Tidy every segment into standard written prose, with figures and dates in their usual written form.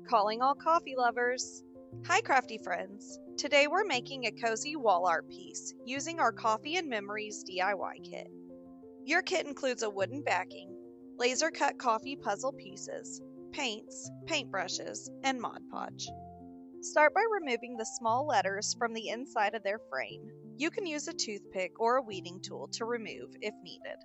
calling all coffee lovers! Hi crafty friends! Today we're making a cozy wall art piece using our Coffee and Memories DIY kit. Your kit includes a wooden backing, laser cut coffee puzzle pieces, paints, paintbrushes, and Mod Podge. Start by removing the small letters from the inside of their frame. You can use a toothpick or a weeding tool to remove if needed.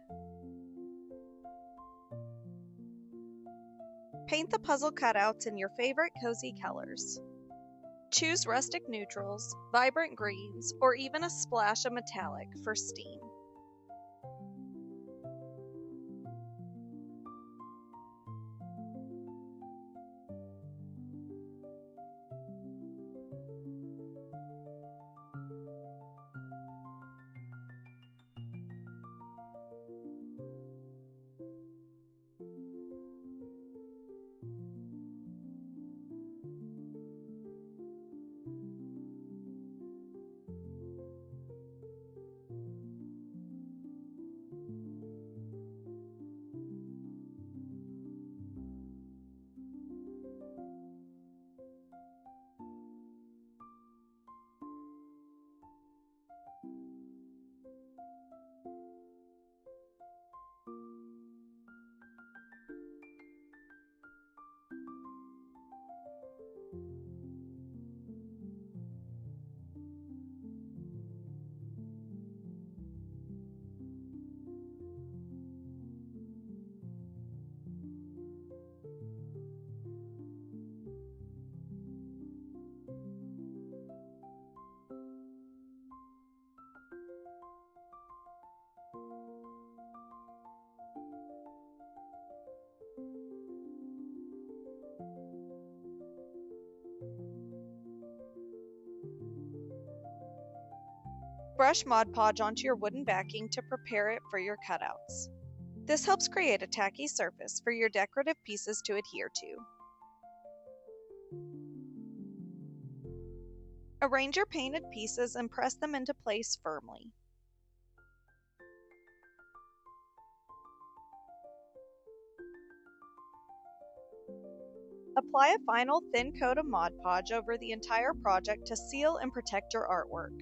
Paint the puzzle cutouts in your favorite cozy colors. Choose rustic neutrals, vibrant greens, or even a splash of metallic for steam. Brush Mod Podge onto your wooden backing to prepare it for your cutouts. This helps create a tacky surface for your decorative pieces to adhere to. Arrange your painted pieces and press them into place firmly. Apply a final thin coat of Mod Podge over the entire project to seal and protect your artwork.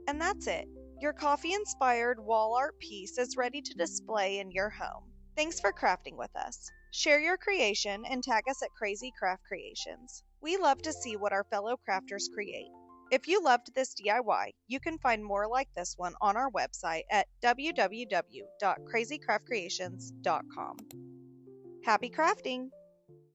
And that's it. Your coffee-inspired wall art piece is ready to display in your home. Thanks for crafting with us. Share your creation and tag us at Crazy Craft Creations. We love to see what our fellow crafters create. If you loved this DIY, you can find more like this one on our website at www.crazycraftcreations.com. Happy crafting!